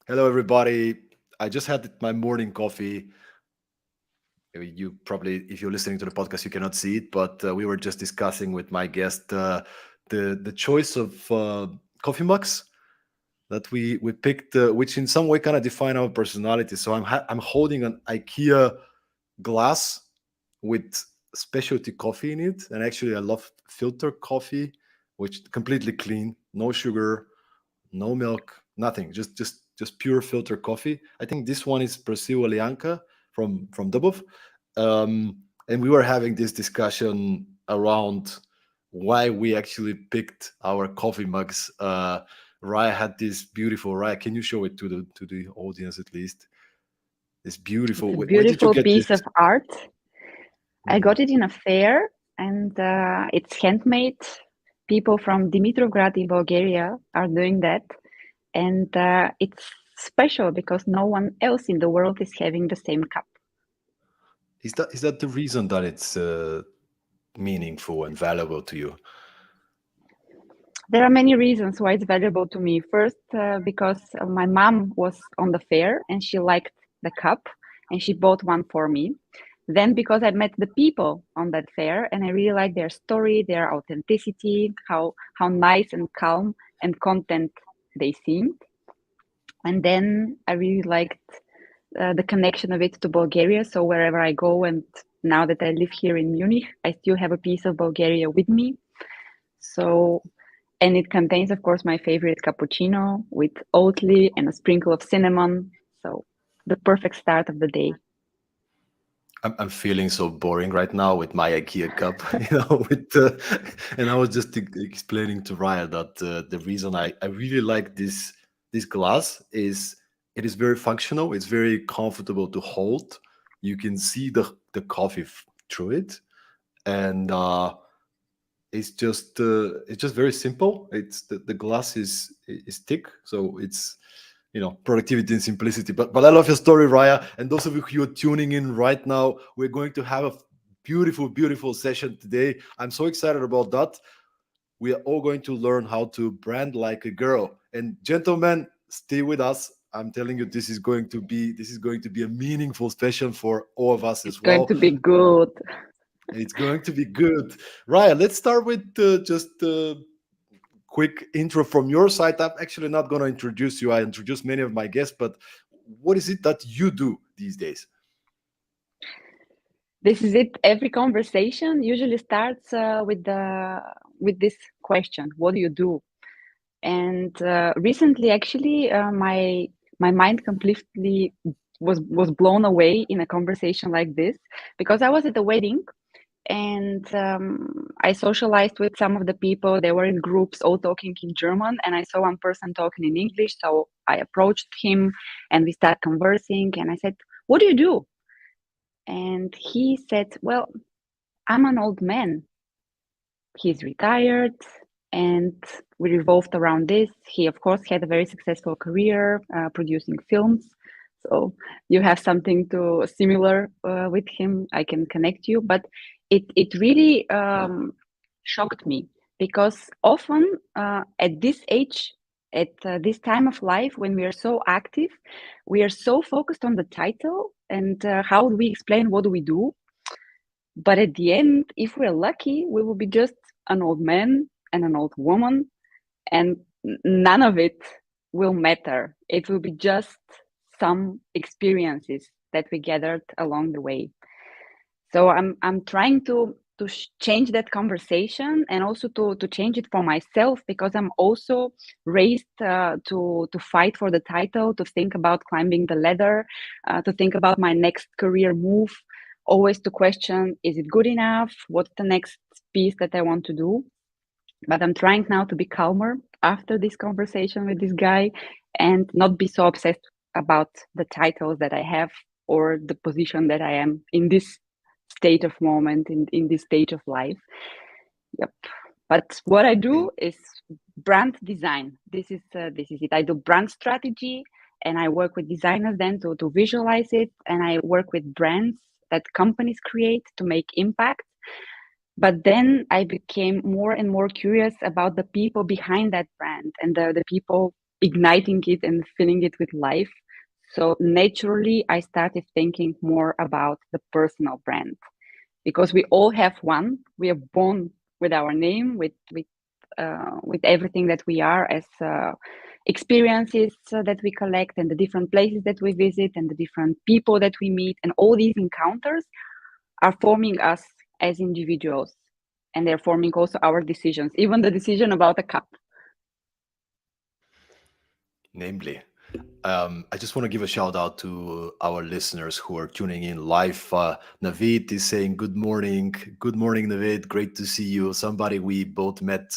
Hello, everybody. I just had my morning coffee. You probably, if you're listening to the podcast, you cannot see it, but we were just discussing with my guest the choice of coffee mugs that we picked, which in some way kind of define our personality. So I'm holding an IKEA glass with specialty coffee in it, and actually I love filter coffee, which completely clean, no sugar, no milk, nothing, just pure filter coffee. I think this one is Brazil Alianca from Dubov. And we were having this discussion around why we actually picked our coffee mugs. Raya had this beautiful. Raya, can you show it to the audience at least? This It's beautiful. a Where did you beautiful get piece this? of art. I Mhm. got it in a fair, and it's handmade. People from Dimitrovgrad in Bulgaria are doing that, and it's special because no one else in the world is having the same cup. Is that the reason that it's meaningful and valuable to you? There are many reasons why it's valuable to me. First, because my mom was on the fair and she liked the cup and she bought one for me. Then, because I met the people on that fair and I really like their story, their authenticity, how nice and calm and content they seemed. And then I really liked the connection of it to Bulgaria. So wherever I go, and now that I live here in Munich, I still have a piece of Bulgaria with me. So, and it contains, of course, my favorite cappuccino with Oatly and a sprinkle of cinnamon. So, the perfect start of the day. I'm feeling so boring right now with my IKEA cup, and I was just explaining to Raya that the reason I really like this glass is it is very functional. It's very comfortable to hold. You can see the coffee through it, and it's just very simple. It's the glass is thick, so it's productivity and simplicity. But I love your story, Raya, and those of you who are tuning in right now, we're going to have a beautiful session today. I'm so excited about that. We are all going to learn how to brand like a girl. And gentlemen, stay with us. I'm telling you, this is going to be a meaningful session for all of us It's as going well. to be good. It's going to be good. Raya, let's start with just quick intro from your side. I'm actually not going to introduce you. I introduce many of my guests, but what is it that you do these days? This is it. Every conversation usually starts with this question: What do you do? And recently, actually, my mind completely was blown away in a conversation like this because I was at a wedding and I socialized with some of the people. They were in groups, all talking in German, and I saw one person talking in English. So I approached him, and we started conversing. And I said, "What do you do?" And he said, "Well, I'm an old man. He's retired." And we revolved around this. He, of course, had a very successful career producing films. So you have something to similar with him. I can connect you, but it really shocked me because often at this age, at this time of life, when we are so active, we are so focused on the title and how do we explain what do we do. But at the end, if we're lucky, we will be just an old man and an old woman, and none of it will matter. It will be just some experiences that we gathered along the way. So I'm trying to change that conversation and also to change it for myself because I'm also raised to fight for the title, to think about climbing the ladder, to think about my next career move, always to question, is it good enough? What's the next piece that I want to do? But I'm trying now to be calmer after this conversation with this guy and not be so obsessed about the titles that I have or the position that I am in this state of moment in this stage of life. Yep. But what I And do is brand design. This is it. I do brand strategy and I work with designers then to visualize it, and I work with brands that companies create to make impact. But then I became more and more curious about the people behind that brand and the people igniting it and filling it with life. So naturally, I started thinking more about the personal brand, because we all have one. We are born with our name, with everything that we are as experiences that we collect, and the different places that we visit, and the different people that we meet, and all these encounters are forming us as individuals, and they're forming also our decisions, even the decision about a cup. Namely, I just want to give a shout out to our listeners who are tuning in live. Navid is saying good morning. Good morning, Navid. Great to see you. Somebody we both met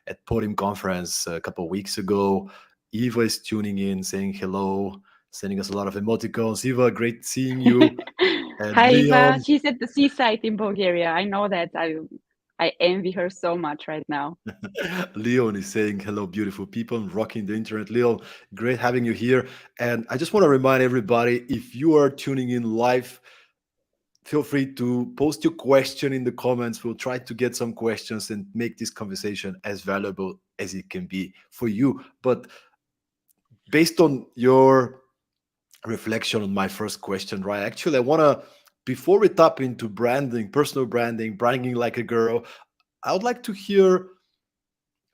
at Podium Conference a couple of weeks ago. Eva is tuning in, saying hello, sending us a lot of emoticons. Eva, great seeing you. And Hi, Eva. Leon, She's at the seaside in Bulgaria. I know that. I envy her so much right now. Leon is saying hello, beautiful people, rocking the internet. Leon, great having you here. And I just want to remind everybody, if you are tuning in live, feel free to post your question in the comments. We'll try to get some questions and make this conversation as valuable as it can be for you. But based on your reflection on my first question, right? Actually, I want to, before we tap into branding, personal branding, branding like a girl, I would like to hear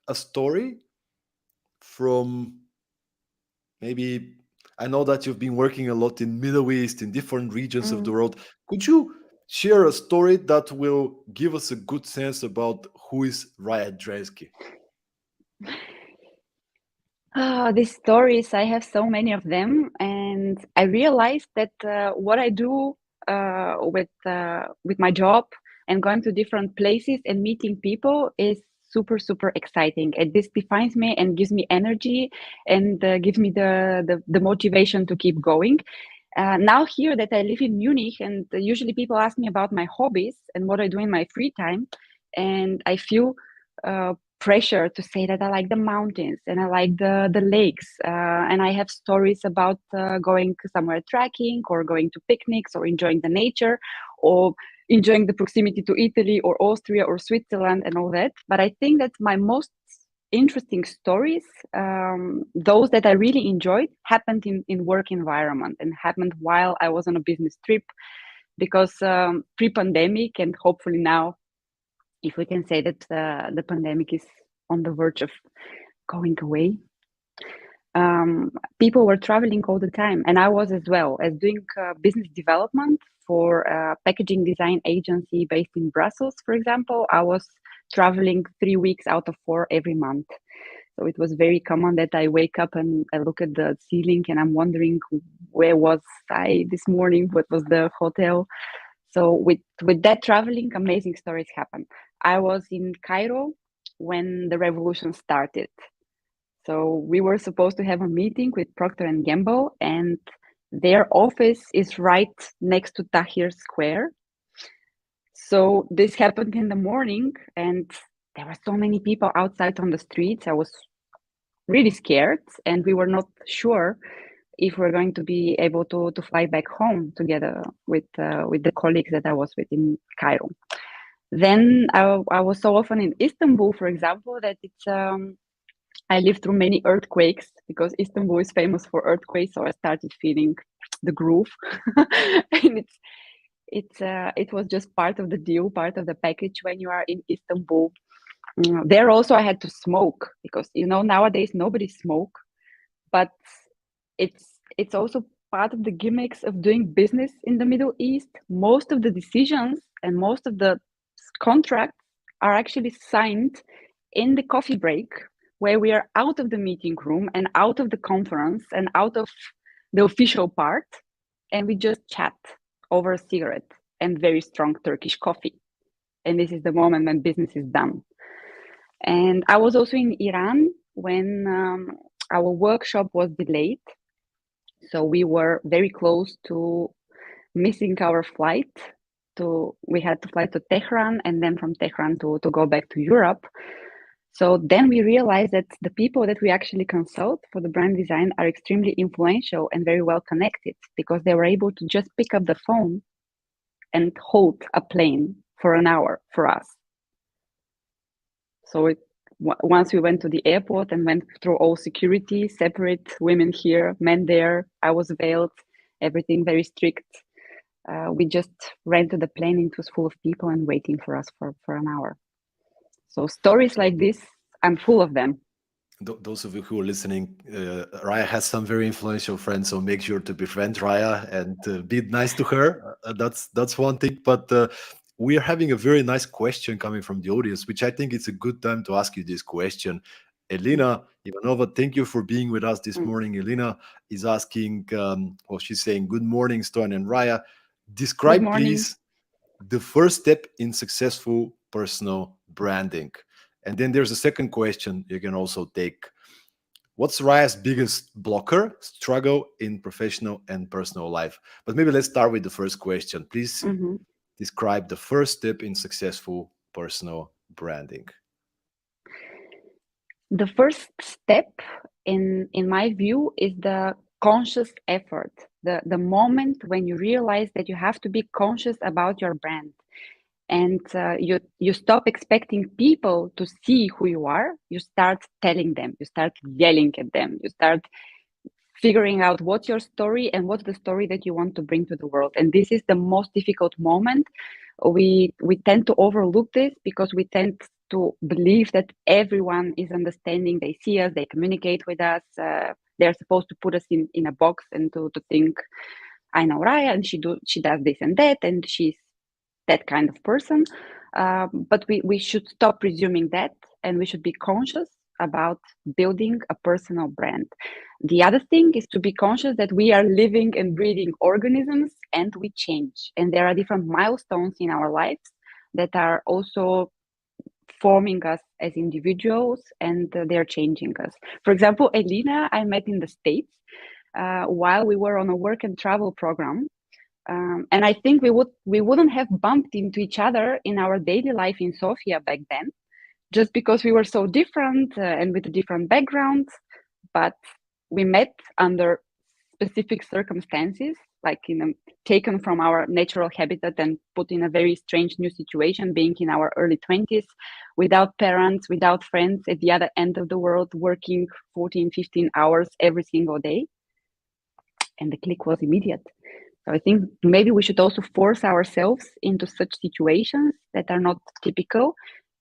a story from maybe, I know that you've been working a lot in Middle East, in different regions of the Mm. world. Could you share a story that will give us a good sense about who is Raya Drenski? Oh, these stories, I have so many of them, and I realized that what I do with my job and going to different places and meeting people is super, super exciting. And this defines me and gives me energy, and gives me the motivation to keep going. Now here that I live in Munich, and usually people ask me about my hobbies and what I do in my free time, and I feel pressure to say that I like the mountains and I like the lakes, and I have stories about going somewhere trekking, or going to picnics, or enjoying the nature, or enjoying the proximity to Italy or Austria or Switzerland and all that. But I think that my most interesting stories, those that I really enjoyed, happened in work environment, and happened while I was on a business trip, because pre-pandemic, and hopefully now, if we can say that the pandemic is on the verge of going away, people were traveling all the time, and I was as well, as doing business development for a packaging design agency based in Brussels, for example. I was traveling 3 weeks out of 4 every month. So it was very common that I wake up and I look at the ceiling and I'm wondering, where was I this morning? What was the hotel? So with that traveling, amazing stories happen. I was in Cairo when the revolution started. So we were supposed to have a meeting with Procter and Gamble, and their office is right next to Tahrir Square. So this happened in the morning, and there were so many people outside on the streets. I was really scared, and we were not sure if we're going to be able to fly back home together with the colleagues that I was with in Cairo. Then I was so often in Istanbul, for example, that I lived through many earthquakes, because Istanbul is famous for earthquakes. So I started feeling the groove, and it was just part of the deal, part of the package when you are in Istanbul. There also I had to smoke, because nowadays nobody smoke, but it's also part of the gimmicks of doing business in the Middle East. Most of the decisions and most of the contracts are actually signed in the coffee break, where we are out of the meeting room and out of the conference and out of the official part, and we just chat over a cigarette and very strong Turkish coffee. And this is the moment when business is done. And I was also in Iran when our workshop was delayed. So we were very close to missing our flight. We had to fly to Tehran, and then from Tehran to go back to Europe. So then we realized that the people that we actually consult for the brand design are extremely influential and very well connected, because they were able to just pick up the phone and hold a plane for an hour for us. So once we went to the airport and went through all security, separate women here, men there. I was veiled, everything very strict. We just ran to the plane. It was full of people and waiting for us for an hour. So stories So like this, I'm full of them. those of you who are listening, Raya has some very influential friends, so make sure to befriend Raya and be nice to her. That's one thing. But we are having a very nice question coming from the audience, which I think it's a good time to ask you this question. Elena Ivanova, thank you for being with us this Mm. morning. Elena is asking, well, she's saying, "Good morning, Stoyan and Raya. Good Describe, morning. please, the first step in successful personal branding." And then there's a second question you can also take. What's Raya's biggest blocker, struggle in professional and personal life? But maybe let's start with the first question. Please Mhm. describe the first step in successful personal branding. The first step in my view is the conscious effort, the moment when you realize that you have to be conscious about your brand, and you stop expecting people to see who you are. You start telling them, you start yelling at them, you start figuring out what's your story and what's the story that you want to bring to the world. And this is the most difficult moment. We tend to overlook this because we tend to believe that everyone is understanding. They see us, they communicate with us. They're supposed to put us in a box and to think, I know Raya, and she does this and that, and she's that kind of person. But we should stop presuming that, and we should be conscious about building a personal brand. The other thing is to be conscious that we are living and breathing organisms, and we change. And there are different milestones in our lives that are also forming us as individuals, and they're changing us. For example, Elena, I met in the States while we were on a work and travel program. And I think we wouldn't have bumped into each other in our daily life in Sofia back then, just because we were so different and with a different background. But we met under specific circumstances, like taken from our natural habitat and put in a very strange new situation, being in our early 20s, without parents, without friends, at the other end of the world, working 14, 15 hours every single day. And the click was immediate. So I think maybe we should also force ourselves into such situations that are not typical,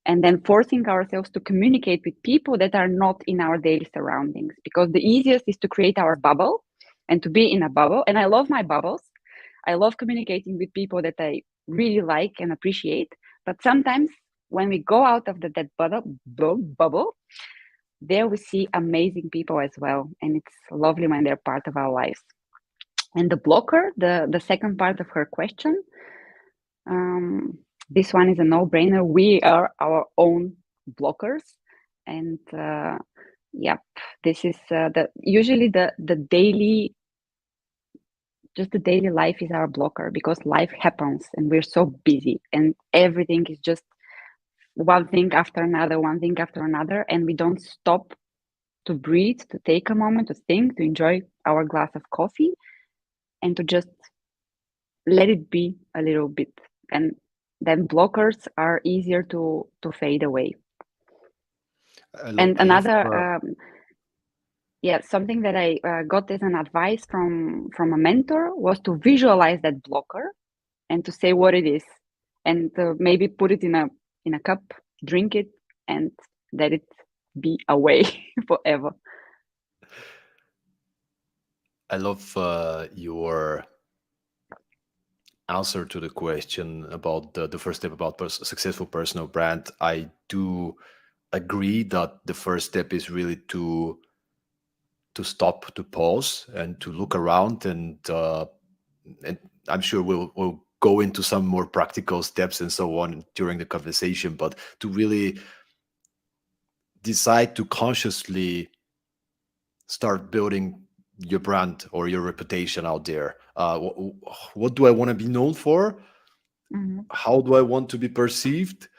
and then forcing ourselves to communicate with people that are not in our daily surroundings. Because the easiest is to create our bubble and to be in a bubble. And I love my bubbles. I love communicating with people that I really like and appreciate. But sometimes when we go out of that bubble, there we see amazing people as well. And it's lovely when they're part of our lives. And the blocker, the second part of her question, this one is a no-brainer. We are our own blockers, and yep, this is usually the daily, just the daily life is our blocker, because life happens and we're so busy and everything is just one thing after another, one thing after another, and we don't stop to breathe, to take a moment, to think, to enjoy our glass of coffee, and to just let it be a little bit. And then blockers are easier to fade away. And I love. another yeah, something that I got as an advice from a mentor was to visualize that blocker and to say what it is, and maybe put it in a cup, drink it, and let it be away forever. I love your answer to the question about the first step about successful personal brand. I do agree that the first step is really to stop, to pause, and to look around, and I'm sure we'll go into some more practical steps and so on during the conversation. But to really decide to consciously start building your brand or your reputation out there. What do I want to be known for? Mhm. How do I want to be perceived?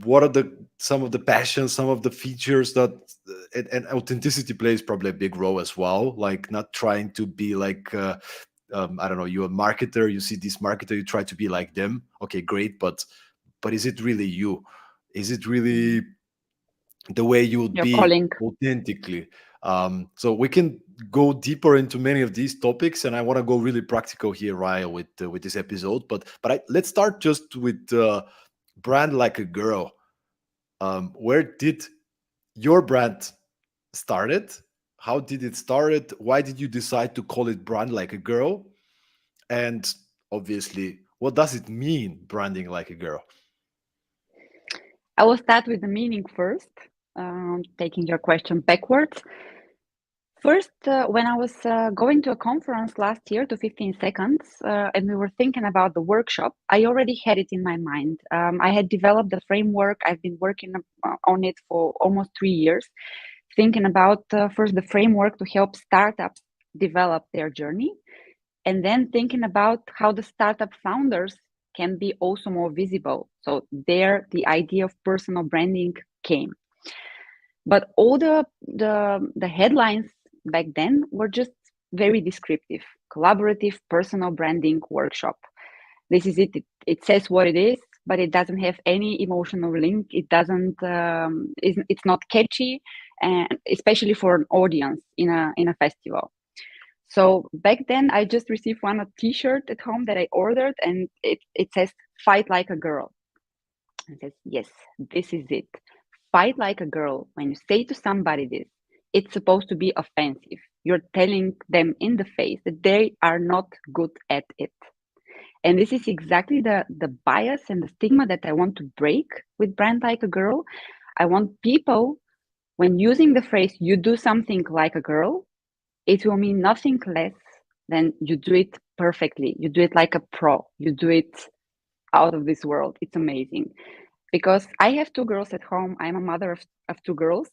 What are the some of the passions, some of the features that and authenticity plays probably a big role as well. Like not trying to be like I don't know, you're a marketer, you see this marketer, you try to be like them. Okay, great, but is it really you? Is it really Mhm. the way you would Your be calling. authentically. So we can go deeper into many of these topics, and I want to go really practical here, Raya, with this episode. But let's start just with brand like a girl. Where did your brand started? How did it started? Why did you decide to call it brand like a girl? And obviously, what does it mean, branding like a girl? I will start with the meaning first, taking your question backwards. First, when I was going to a conference last year to 15 seconds, and we were thinking about the workshop, I already had it in my mind. I had developed the framework. I've been working on it for almost 3 years, thinking about first the framework to help startups develop their journey, and then thinking about how the startup founders can be also more visible. So there, the idea of personal branding came. But all the headlines back then were just very descriptive: collaborative personal branding workshop. This is it says what it is, but it doesn't have any emotional link. It doesn't it's not catchy, and especially for an audience in a festival. So back then I just received one a t-shirt at home that I ordered, and it says "Fight like a girl." And says, yes, this is it. Fight like a girl. When you say to somebody this, it's supposed to be offensive. You're telling them in the face that they are not good at it. And this is exactly the bias and the stigma that I want to break with Brand Like a Girl. I want people, when using the phrase, you do something like a girl, it will mean nothing less than you do it perfectly. You do it like a pro. You do it out of this world. It's amazing. Because I have two girls at home. I'm a mother of two girls.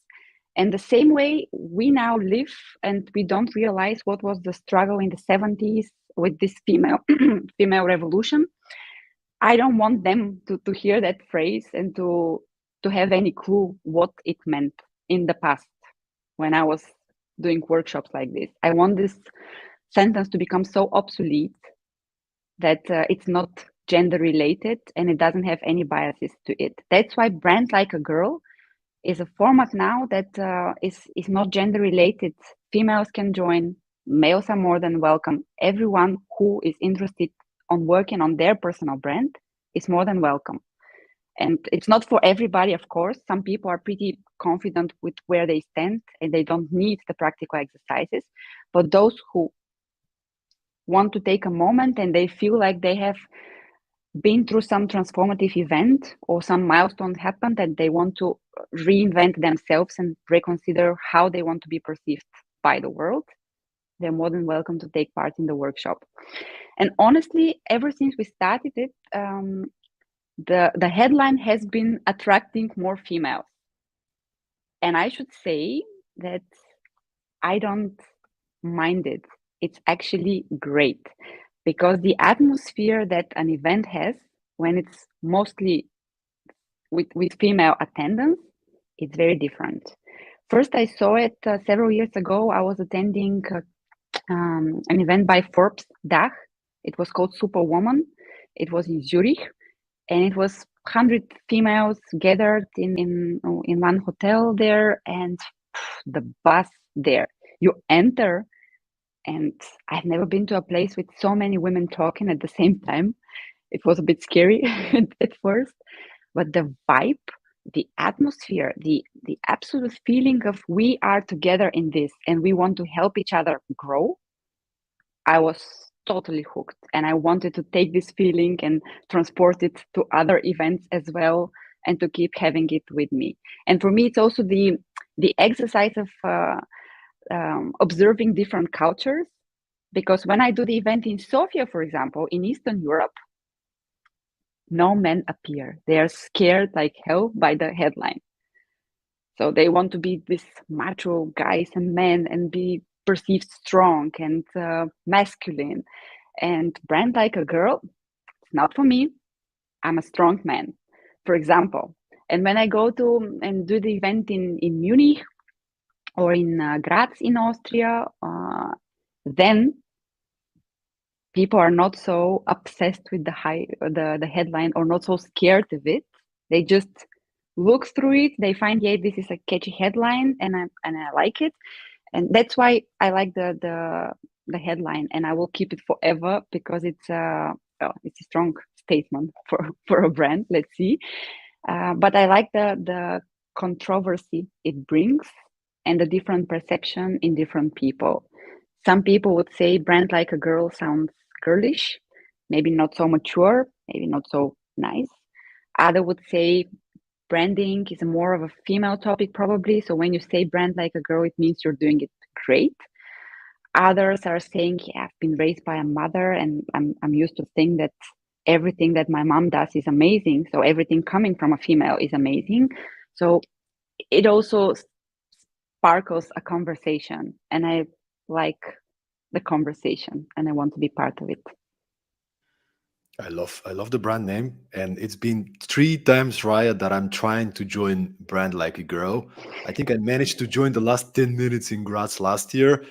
And the same way we now live and we don't realize what was the struggle in the 70s with this female revolution. I don't want them to hear that phrase and to have any clue what it meant in the past when I was doing workshops like this. I want this sentence to become so obsolete that it's not gender related and it doesn't have any biases to it. That's why Brand Like a Girl is a format now that is not gender related. Females can join, males are more than welcome. Everyone who is interested on working on their personal brand is more than welcome. And it's not for everybody, of course. Some people are pretty confident with where they stand and they don't need the practical exercises. But those who want to take a moment and they feel like they have been through some transformative event or some milestone happened and they want to reinvent themselves and reconsider how they want to be perceived by the world, they're more than welcome to take part in the workshop. And honestly, ever since we started it, the headline has been attracting more females. And I should say that I don't mind it. It's actually great because the atmosphere that an event has when it's mostly with female attendance, it's very different. First, I saw it several years ago. I was attending an event by Forbes Dach. It was called Superwoman. It was in Zurich, and it was 100 females gathered in one hotel there, and the buzz there. You enter, and I've never been to a place with so many women talking at the same time. It was a bit scary at first, but the vibe, the atmosphere, the absolute feeling of we are together in this and we want to help each other grow, I was totally hooked. And I wanted to take this feeling and transport it to other events as well and to keep having it with me. And for me, it's also the exercise of observing different cultures. Because when I do the event in Sofia, for example, in Eastern Europe, no men appear. They are scared like hell by the headline. So they want to be this macho guys and men and be perceived strong and masculine. And Brand Like a Girl, it's not for me. I'm a strong man, for example. And when I go to and do the event in Munich or in Graz in Austria, then people are not so obsessed with the headline or not so scared of it. They just look through it, they find, yeah, this is a catchy headline, and I like it, and that's why I like the headline, and I will keep it forever because it's a strong statement for a brand. Let's see, but I like the controversy it brings and the different perception in different people. Some people would say brand like a girl sounds girlish, maybe not so mature, maybe not so nice. Other would say branding is more of a female topic, probably. So when you say brand like a girl, it means you're doing it great. Others are saying, yeah, I've been raised by a mother and I'm used to think that everything that my mom does is amazing. So everything coming from a female is amazing. So it also sparkles a conversation. And I like the conversation and I want to be part of it. I love the brand name, and it's been 3 times, Raya, that I'm trying to join brand like a girl. I think I managed to join the last 10 minutes in Graz last year.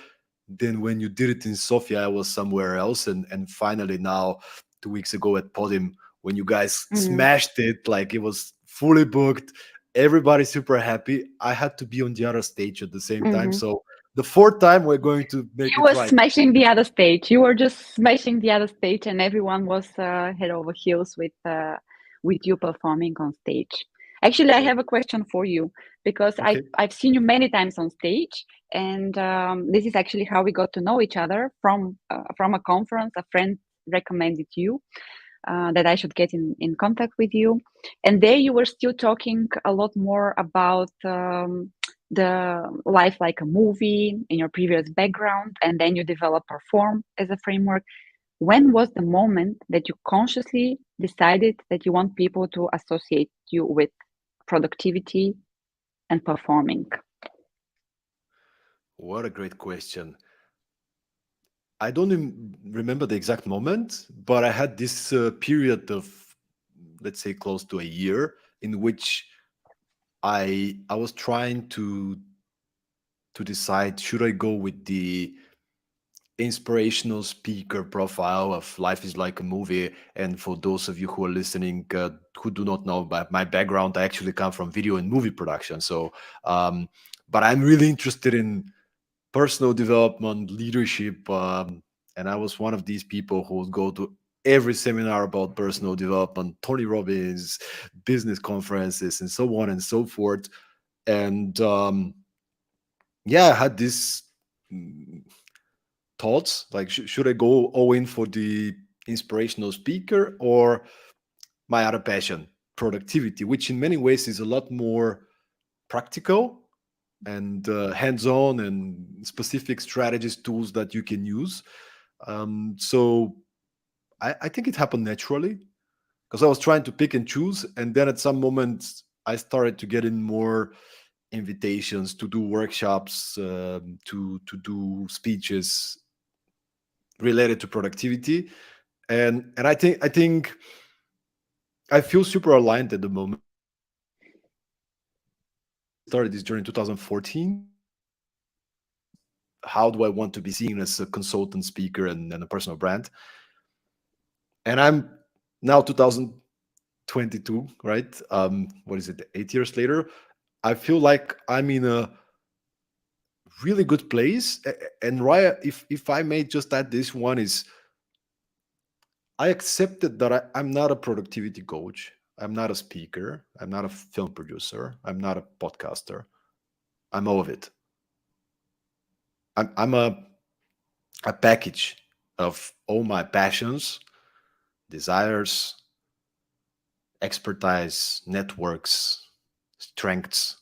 Then when you did it in Sofia, I was somewhere else, and finally now 2 weeks ago at Podium, when you guys Mm-hmm. smashed it, like it was fully booked, everybody super happy. I had to be on the other stage at the same time, Mm-hmm. so the fourth time we're going to make You it were right. smashing the other stage. You were just smashing the other stage, and everyone was head over heels with you performing on stage. Actually, I Oh, have a question for you because okay. I've seen you many times on stage, and this is actually how we got to know each other from a conference. A friend recommended you that I should get in contact with you. And there you were still talking a lot more about the life like a movie in your previous background, and then you develop Perform as a framework. When was the moment that you consciously decided that you want people to associate you with productivity and performing? What a great question. I don't remember the exact moment, but I had this period of, let's say, close to a year in which I was trying to decide, should I go with the inspirational speaker profile of life is like a movie. And for those of you who are listening, who do not know about my background, I actually come from video and movie production. So but I'm really interested in personal development, leadership, and I was one of these people who would go to every seminar about personal development, Tony Robbins, business conferences, and so on and so forth. And yeah, I had this mm, thoughts like, should I go all in for the inspirational speaker or my other passion, productivity, which in many ways is a lot more practical and hands-on and specific strategies, tools that you can use. So I think it happened naturally because I was trying to pick and choose, and then at some moment I started to get in more invitations to do workshops, to do speeches related to productivity, and I think I feel super aligned at the moment. Started this journey in 2014. How do I want to be seen as a consultant, speaker, and a personal brand? And I'm now 2022, right? What is it? 8 years later, I feel like I'm in a really good place. And Raya, if I may just add this one is, I accepted that I'm not a productivity coach. I'm not a speaker. I'm not a film producer. I'm not a podcaster. I'm all of it. I'm a package of all my passions, desires, expertise, networks, strengths,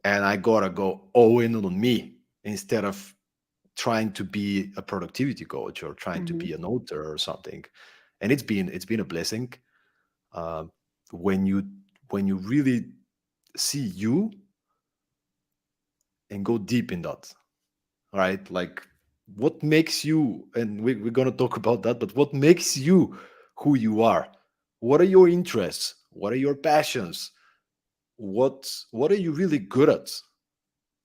and I gotta go all in on me instead of trying to be a productivity coach or trying to Mm-hmm. be an author or something. And it's been a blessing uh, when you really see you and go deep in that, right? Like, what makes you, and we're going to talk about that, but what makes you who you are? What are your interests? What are your passions? What are you really good at?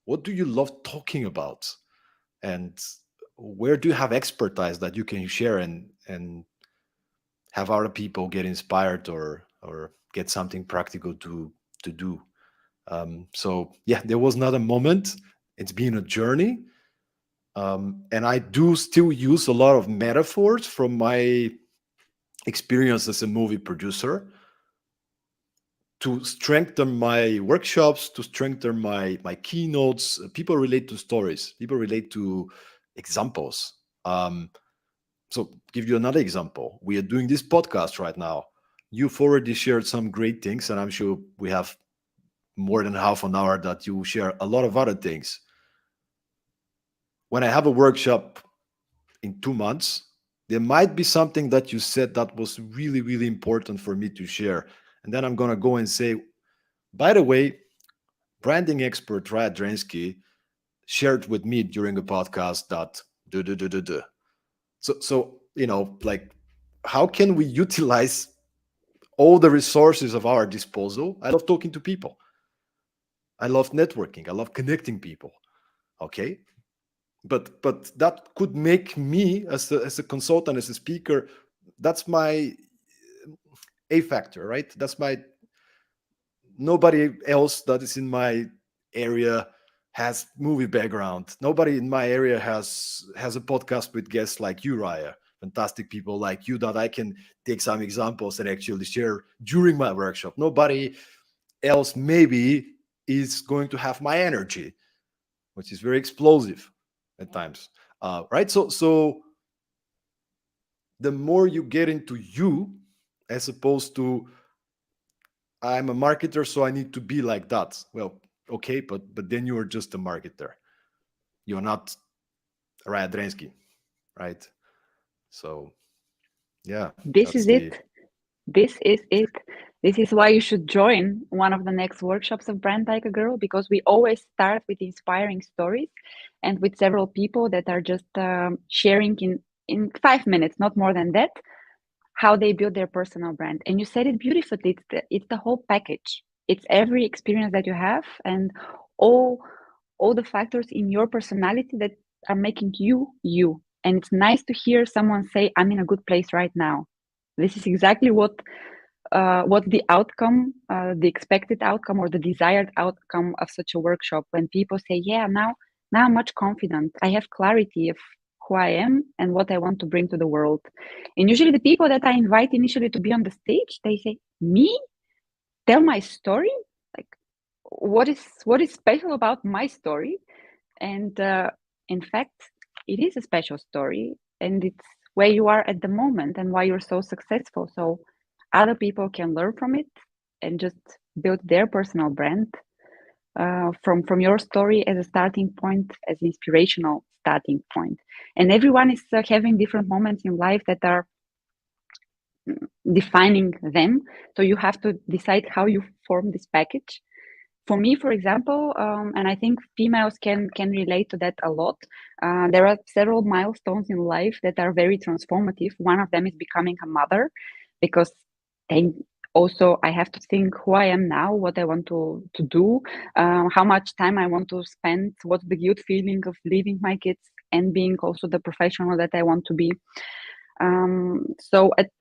What do you love talking about? And where do you have expertise that you can share and have other people get inspired or get something practical to to do. So yeah, there was not a moment. It's been a journey. And I do still use a lot of metaphors from my experience as a movie producer to strengthen my workshops, to strengthen my keynotes. People relate to stories. People relate to examples. So give you another example. We are doing this podcast right now. You've already shared some great things, and I'm sure we have more than half an hour that you share a lot of other things. When I have a workshop in 2 months, there might be something that you said that was really, really important for me to share. And then I'm going to go and say, by the way, branding expert Raya Drenski shared with me during a podcast that So like, how can we utilize all the resources of our disposal? I love talking to people. I love networking. I love connecting people. Okay. But that could make me as a consultant, as a speaker, that's my A factor, right? That's my, nobody else that is in my area has movie background. Nobody in my area has a podcast with guests like you, Raya. Fantastic people like you that I can take some examples and actually share during my workshop. Nobody else maybe is going to have my energy, which is very explosive at times. Right? So the more you get into you, as opposed to I'm a marketer, so I need to be like that. Well, okay, but then you are just a marketer. You're not Raya Drenski, right? So yeah, This that's is the it. This is it. This is why you should join one of the next workshops of Brand Like a Girl, because we always start with inspiring stories and with several people that are just sharing in 5 minutes, not more than that, how they build their personal brand. And you said it beautifully. It's the whole package. It's every experience that you have and all all the factors in your personality that are making you you. And it's nice to hear someone say, "I'm in a good place right now." This is exactly what the outcome, the expected outcome or the desired outcome of such a workshop. When people say, "Yeah, now I'm much confident. I have clarity of who I am and what I want to bring to the world." And usually, the people that I invite initially to be on the stage, they say, "Me? Tell my story? Like, what is special about my story?" And in fact, it is a special story, and it's where you are at the moment and why you're so successful. So other people can learn from it and just build their personal brand from your story as a starting point, as an inspirational starting point. And everyone is having different moments in life that are defining them. So you have to decide how you form this package. For me, for example, and I think females can relate to that a lot. There are several milestones in life that are very transformative. One of them is becoming a mother, because then also I have to think who I am now, what I want to do, how much time I want to spend, what's the good feeling of leaving my kids and being also the professional that I want to be. So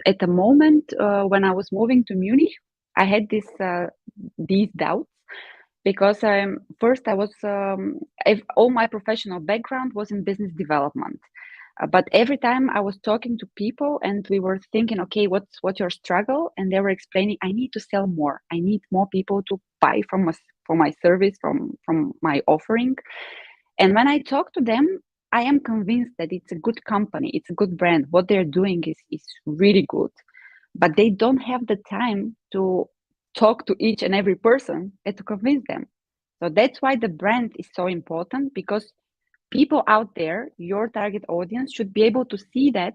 at the moment when I was moving to Munich, I had these doubts, because first I was all my professional background was in business development, but every time I was talking to people and we were thinking, okay, what's your struggle, and they were explaining, I need to sell more, I need more people to buy from us, for my service, from my offering. And when I talk to them, I am convinced that it's a good company, it's a good brand, what they're doing is really good, but they don't have the time to talk to each and every person and to convince them. So that's why the brand is so important, because people out there, your target audience, should be able to see that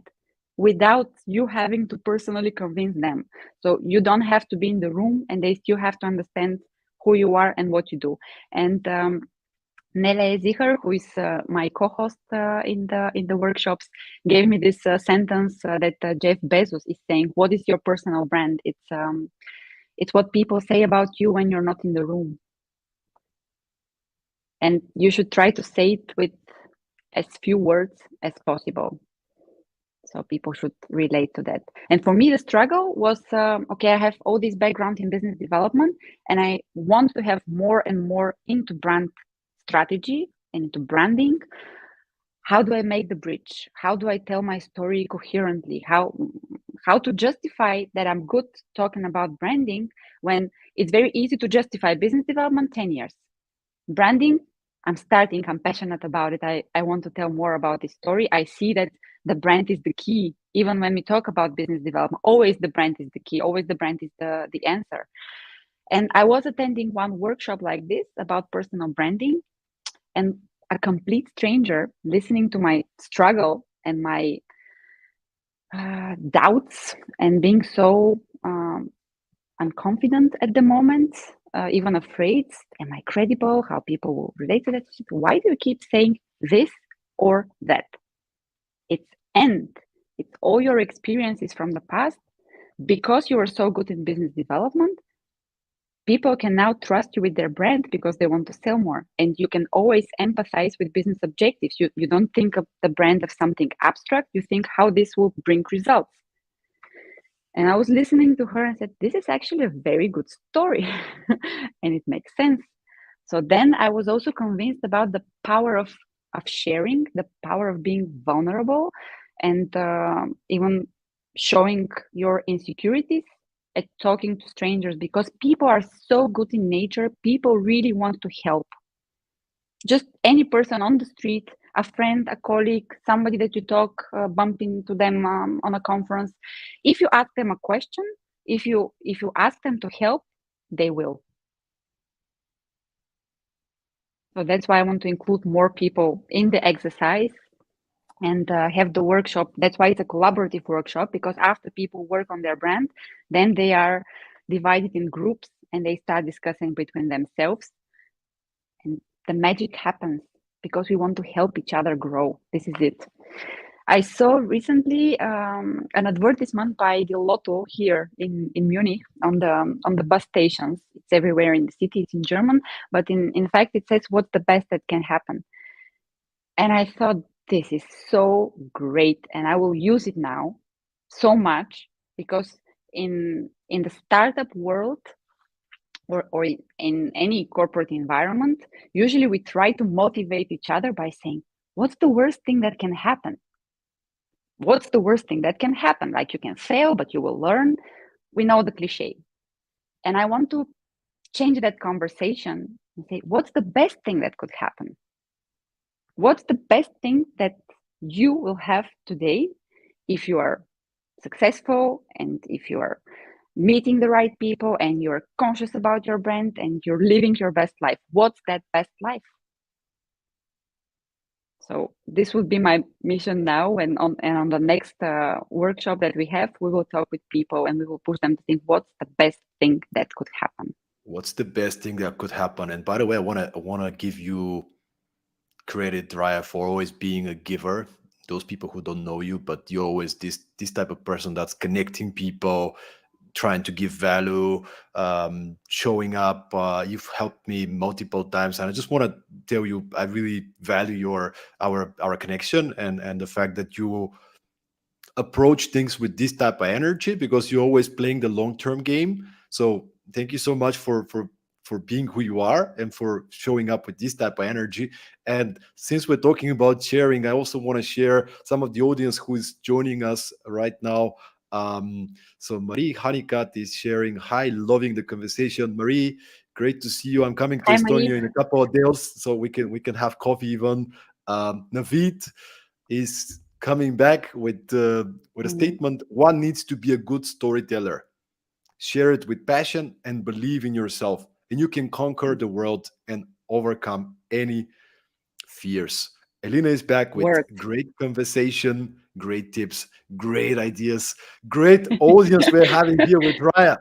without you having to personally convince them. So you don't have to be in the room, and they still have to understand who you are and what you do. And Nele Zicher, who is my co-host in the workshops, gave me this sentence that Jeff Bezos is saying: "What is your personal brand? It's what people say about you when you're not in the room, and you should try to say it with as few words as possible." So people should relate to that. And for me, the struggle was okay, I have all this background in business development, and I want to have more and more into brand strategy and into branding. How do I make the bridge? How do I tell my story coherently? How to justify that I'm good talking about branding when it's very easy to justify business development 10 years. Branding, I'm passionate about it. I want to tell more about this story. I see that the brand is the key. Even when we talk about business development, always the brand is the key, always the brand is the answer. And I was attending one workshop like this about personal branding, and a complete stranger listening to my struggle and my doubts and being so unconfident at the moment, even afraid. Am I credible? How people will relate to that? Why do you keep saying this or that? It's end. It's all your experiences from the past. Because you were so good in business development, people can now trust you with their brand because they want to sell more. And you can always empathize with business objectives. You don't think of the brand of something abstract. You think how this will bring results. And I was listening to her and said, this is actually a very good story. And it makes sense. So then I was also convinced about the power of sharing, the power of being vulnerable, and even showing your insecurities at talking to strangers, because people are so good in nature. People really want to help. Just any person on the street, a friend, a colleague, somebody that you talk, bump into them on a conference. If you ask them a question, if you ask them to help, they will. So that's why I want to include more people in the exercise and have the workshop. That's why it's a collaborative workshop, because after people work on their brand, then they are divided in groups and they start discussing between themselves. And the magic happens because we want to help each other grow. This is it. I saw recently an advertisement by the Lotto here in Munich on the bus stations. It's everywhere in the city. It's in German, but in fact it says what's the best that can happen. And I thought this is so great, and I will use it now so much, because in the startup world, or in any corporate environment, usually we try to motivate each other by saying, what's the worst thing that can happen? What's the worst thing that can happen? Like, you can fail, but you will learn. We know the cliche. And I want to change that conversation and say, what's the best thing that could happen? What's the best thing that you will have today if you are successful and if you are meeting the right people and you're conscious about your brand and you're living your best life? What's that best life? So this would be my mission now, and on the next workshop that we have, we will talk with people and we will push them to think, what's the best thing that could happen? What's the best thing that could happen? And by the way, I wanna give you credit, Raya, for always being a giver. Those people who don't know you, but you're always this type of person that's connecting people, trying to give value, showing up. You've helped me multiple times, and I just want to tell you, I really value our connection, and the fact that you approach things with this type of energy, because you're always playing the long-term game. So thank you so much for being who you are and for showing up with this type of energy. And since we're talking about sharing, I also want to share some of the audience who is joining us right now. So Marie Hanikat is sharing, hi, loving the conversation. Marie, great to see you. I'm coming to Hi, Marie. Estonia in a couple of days, so we can have coffee even. Navid is coming back with a Mhm. statement: one needs to be a good storyteller. Share it with passion and believe in yourself, and you can conquer the world and overcome any fears. Elena is back with Words. great conversation, great tips, great ideas, great audience we're having here with Raya.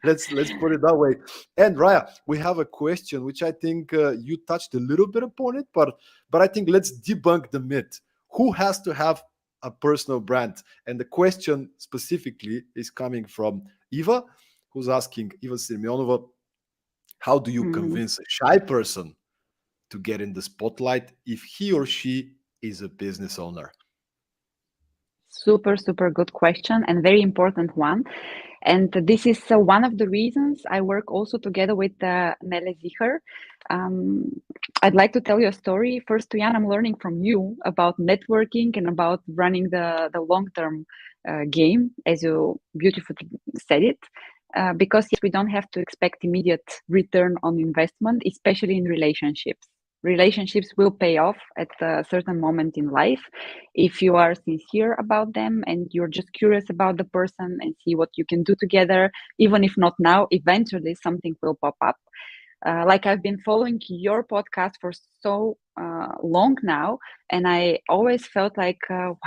Let's put it that way. And Raya, we have a question which I think you touched a little bit upon it, but I think let's debunk the myth. Who has to have a personal brand? And the question specifically is coming from Eva, who's asking, Eva Simeonova, how do you Mhm. convince a shy person to get in the spotlight if he or she is a business owner? super, super good question and very important one. And this is one of the reasons I work also together with Nele Zicher. Um, I'd like to tell you a story. First, Jan, I'm learning from you about networking and about running the long-term game, as you beautifully said it. Because yes, we don't have to expect immediate return on investment, especially in relationships. Relationships will pay off at a certain moment in life if you are sincere about them and you're just curious about the person and see what you can do together. Even if not now, eventually something will pop up. Like I've been following your podcast for so long now, and I always felt like, wow,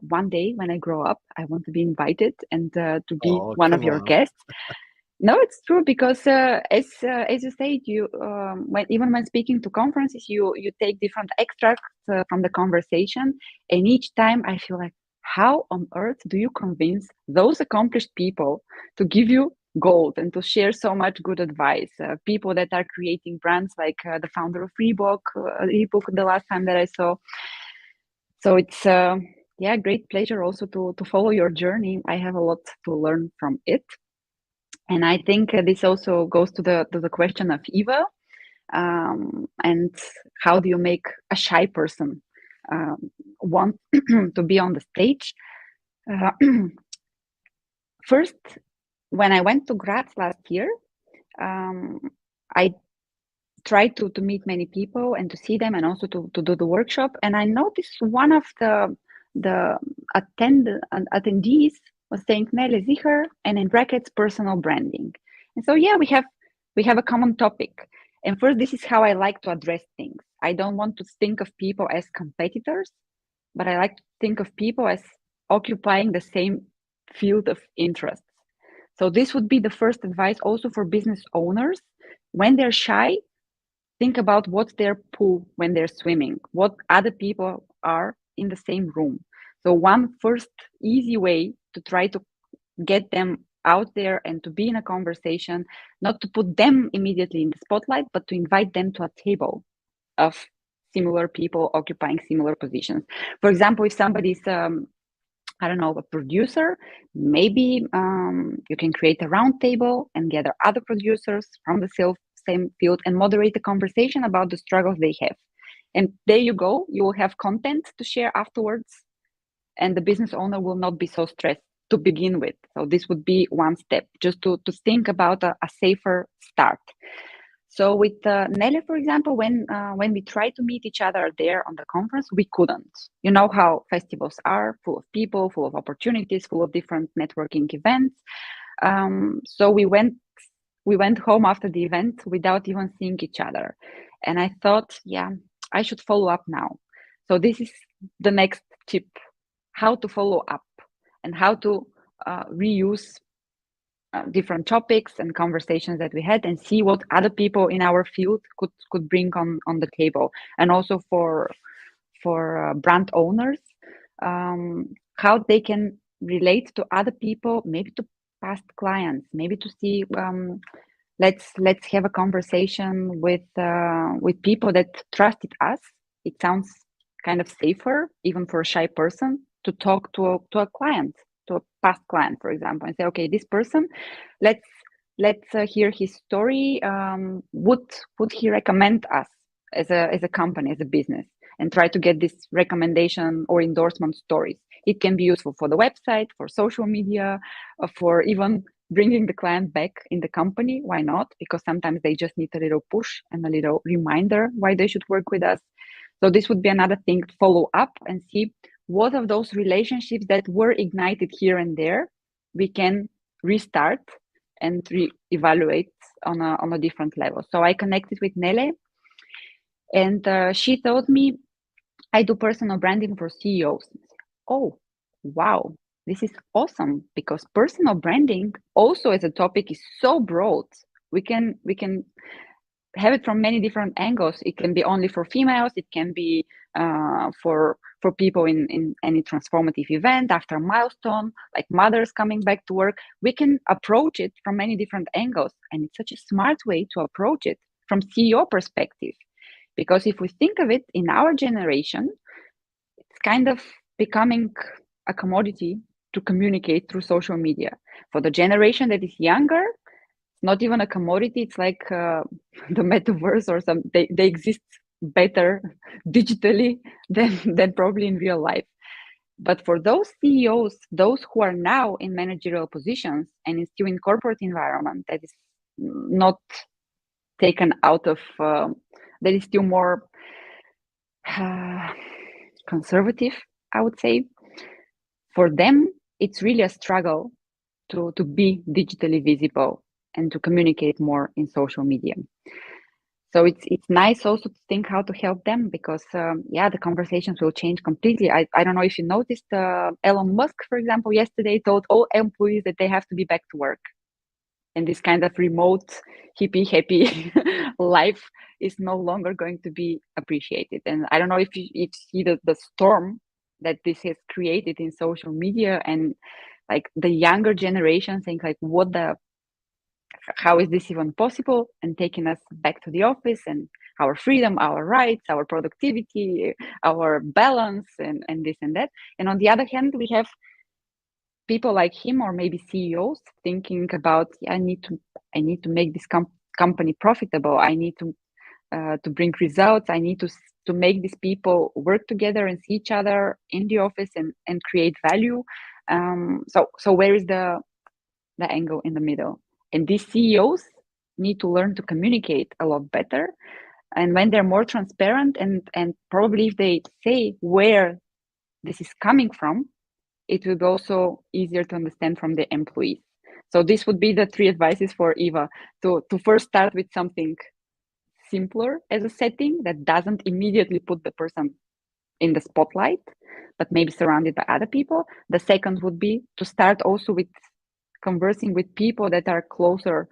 one day when I grow up, I want to be invited and to be Oh, one of come your on. guests. No, it's true because as you said, you when even when speaking to conferences, you take different extracts from the conversation, and each time I feel like, how on earth do you convince those accomplished people to give you gold and to share so much good advice? People that are creating brands like the founder of Reebok, the last time that I saw. So it's yeah, great pleasure also to follow your journey. I have a lot to learn from it. And I think this also goes to the question of Eva, and how do you make a shy person want to be on the stage? Uh, First, when I went to Graz last year, I tried to meet many people and to see them and also to do the workshop. And I noticed one of the attendees was saying Nele Zicher and in brackets personal branding. And so yeah, we have a common topic. And first, this is how I like to address things. I don't want to think of people as competitors, but I like to think of people as occupying the same field of interests. So this would be the first advice also for business owners. When they're shy, think about what's their pool when they're swimming, what other people are in the same room. So one first easy way to try to get them out there and to be in a conversation, not to put them immediately in the spotlight, but to invite them to a table of similar people occupying similar positions. For example, if somebody's I don't know, a producer, maybe you can create a round table and gather other producers from the same field and moderate a conversation about the struggles they have. And there you go, you will have content to share afterwards, and the business owner will not be so stressed to begin with. So this would be one step, just to think about a safer start. So with Nele, for example, when we tried to meet each other there on the conference, we couldn't. You know how festivals are, full of people, full of opportunities, full of different networking events. So we went home after the event without even seeing each other. And I thought, yeah, I should follow up now. So this is the next tip: how to follow up and how to reuse different topics and conversations that we had and see what other people in our field could bring on the table. And also for brand owners, how they can relate to other people, maybe to past clients, maybe to see let's have a conversation with people that trusted us. It sounds kind of safer even for a shy person to talk to a client, to a past client, for example, and say, okay, this person, let's hear his story. Would he recommend us as a company, as a business, and try to get this recommendation or endorsement stories? It can be useful for the website, for social media, for even bringing the client back in the company. Why not? Because sometimes they just need a little push and a little reminder why they should work with us. So this would be another thing to follow up and see what of those relationships that were ignited here and there we can restart and re-evaluate on a different level. So I connected with Nele, and she told me, I do personal branding for CEOs. Oh, wow, this is awesome, because personal branding also as a topic is so broad. We can have it from many different angles. It can be only for females. It can be for people in any transformative event after a milestone, like mothers coming back to work. We can approach it from many different angles, and it's such a smart way to approach it from CEO perspective. Because if we think of it, in our generation, it's kind of becoming a commodity to communicate through social media. For the generation that is younger, it's not even a commodity. It's like the metaverse or some. They exist better digitally than probably in real life. But for those CEOs, those who are now in managerial positions and is still in corporate environment that is not taken out of, that is still more uh, conservative, I would say. For them, it's really a struggle to be digitally visible and to communicate more in social media. So it's nice also to think how to help them because yeah, the conversations will change completely. I don't know if you noticed, Elon Musk, for example, yesterday told all employees that they have to be back to work, and this kind of remote hippie happy life is no longer going to be appreciated. And I don't know if you see the storm that this has created in social media, and like the younger generation think like, what the, how is this even possible, and taking us back to the office and our freedom, our rights, our productivity, our balance, and this and that. And on the other hand, we have people like him or maybe CEOs thinking about, yeah, I need to make this company profitable. I need to bring results. I need to make these people work together and see each other in the office and create value. So where is the angle in the middle? And these CEOs need to learn to communicate a lot better. And when they're more transparent and probably if they say where this is coming from, it would be also easier to understand from the employees. So this would be the three advices for Eva, to first start with something simpler as a setting that doesn't immediately put the person in the spotlight, but maybe surrounded by other people. The second would be to start also with conversing with people that are closer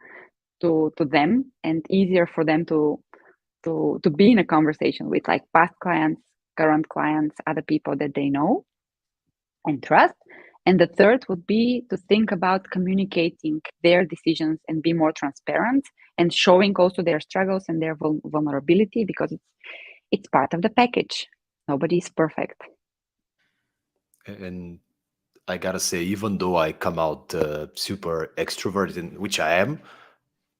to them and easier for them to be in a conversation with, like past clients, current clients, other people that they know and trust. And the third would be to think about communicating their decisions and be more transparent and showing also their struggles and their vulnerability, because it's part of the package. Nobody is perfect. And I gotta say, even though I come out super extroverted, which I am,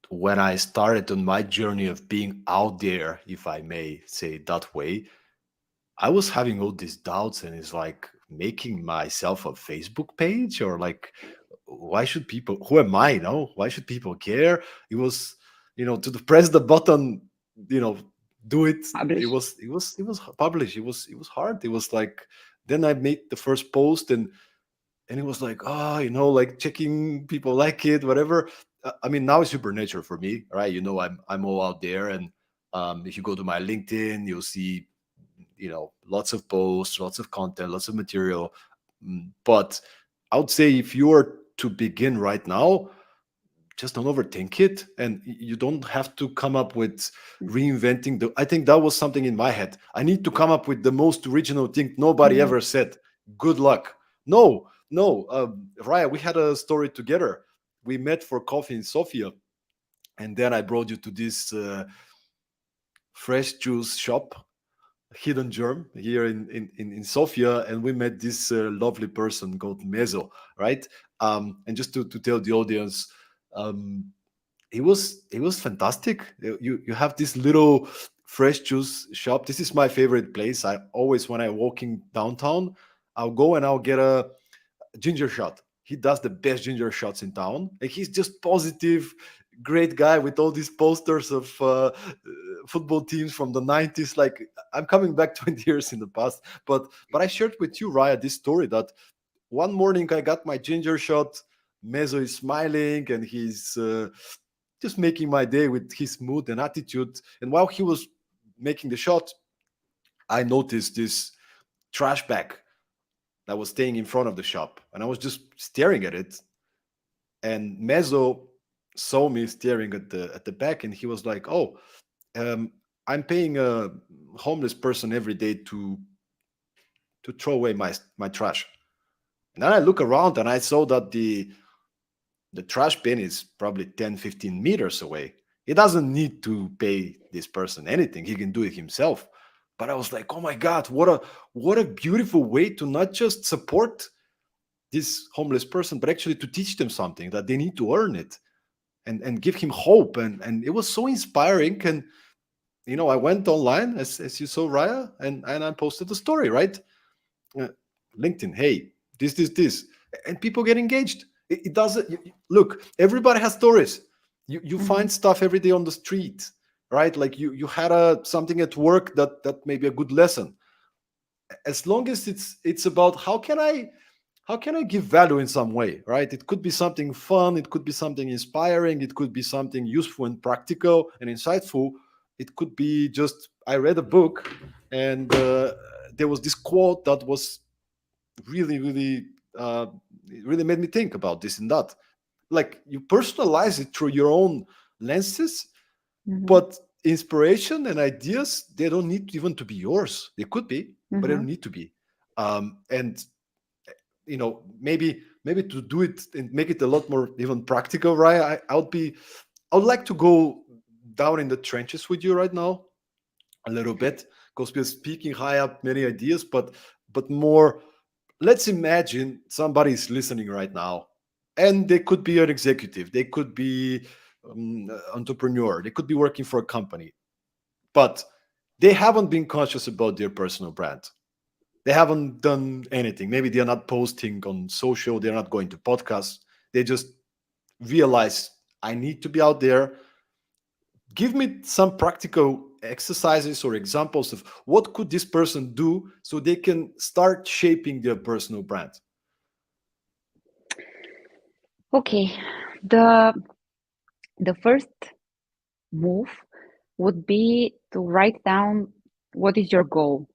when I started on my journey of being out there, if I may say it that way, I was having all these doubts, and it's like making myself a Facebook page, or like, why should people? Who am I? No, why should people care? It was, to press the button, you know, do it. It Publish. was, published. It was hard. It was like, then I made the first post, and it was like, oh, like checking people like it, whatever. I mean, now it's super nature for me, right? I'm all out there, and if you go to my LinkedIn, you'll see, lots of posts, lots of content, lots of material. But I would say, if you are to begin right now, just don't overthink it, and you don't have to come up with reinventing the. I think that was something in my head. I need to come up with the most original thing nobody Yes. ever said. Good luck. No, no. Raya, we had a story together. We met for coffee in Sofia, and then I brought you to this fresh juice shop, hidden germ, here in Sofia, and we met this lovely person called Mezo, right? And just to tell the audience, um, it was fantastic. You have this little fresh juice shop. This is my favorite place. I always, when I walking downtown, I'll go and I'll get a ginger shot. He does the best ginger shots in town, and he's just positive, great guy with all these posters of football teams from the 90s. Like, I'm coming back 20 years in the past. But I shared with you, Raya, this story that one morning I got my ginger shot. Mezo is smiling, and he's just making my day with his mood and attitude. And while he was making the shot, I noticed this trash bag that was staying in front of the shop, and I was just staring at it. And Mezzo saw me staring at the back, and he was like, "Oh, um, I'm paying a homeless person every day to throw away my trash." And then I look around, and I saw that the trash bin is probably 10, 15 meters away. He doesn't need to pay this person anything. He can do it himself. But I was like, oh my God, what a beautiful way to not just support this homeless person, but actually to teach them something, that they need to earn it, and give him hope. And it was so inspiring. And I went online, as you saw, Raya, and I posted the story, right? Uh, LinkedIn, hey, this, and people get engaged. It doesn't look. Everybody has stories. You find stuff every day on the street, right? Like you had something at work that may be a good lesson. As long as it's about how can I give value in some way, right? It could be something fun, it could be something inspiring, it could be something useful and practical and insightful. It could be just I read a book, and there was this quote that was really, really, it really made me think about this and that. Like, you personalize it through your own lenses, but inspiration and ideas, they don't need even to be yours. They could be, but they don't need to be. And maybe to do it and make it a lot more even practical, right? I would like to go down in the trenches with you right now a little bit, because we're speaking high up many ideas, but more, let's imagine somebody is listening right now, and they could be an executive, they could be entrepreneur, they could be working for a company, but they haven't been conscious about their personal brand. They haven't done anything. Maybe they're not posting on social, they're not going to podcasts. They just realize, I need to be out there. Give me some practical exercises or examples of what could this person do so they can start shaping their personal brand. Okay, the first move would be to write down what is your goal.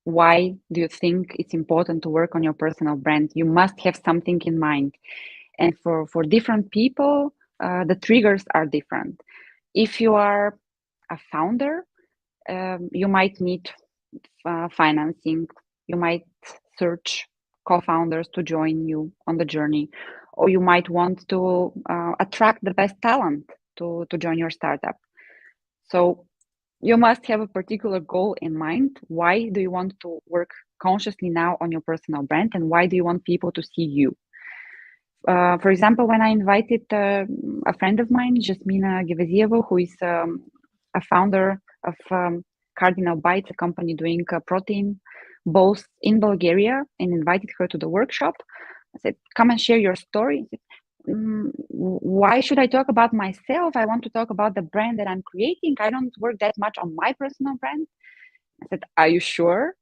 Why do you think it's important to work on your personal brand? You must have something in mind. And for different people, the triggers are different. If you are a founder, you might need financing. You might search co-founders to join you on the journey, or you might want to attract the best talent to join your startup. So you must have a particular goal in mind. Why do you want to work consciously now on your personal brand, and why do you want people to see you? For example, when I invited a friend of mine, Jasmina Givazieva, who is a founder of Cardinal Bites, a company doing protein balls in Bulgaria, and invited her to the workshop, I said, come and share your story. Said, why should I talk about myself? I want to talk about the brand that I'm creating. I don't work that much on my personal brand. I said, are you sure?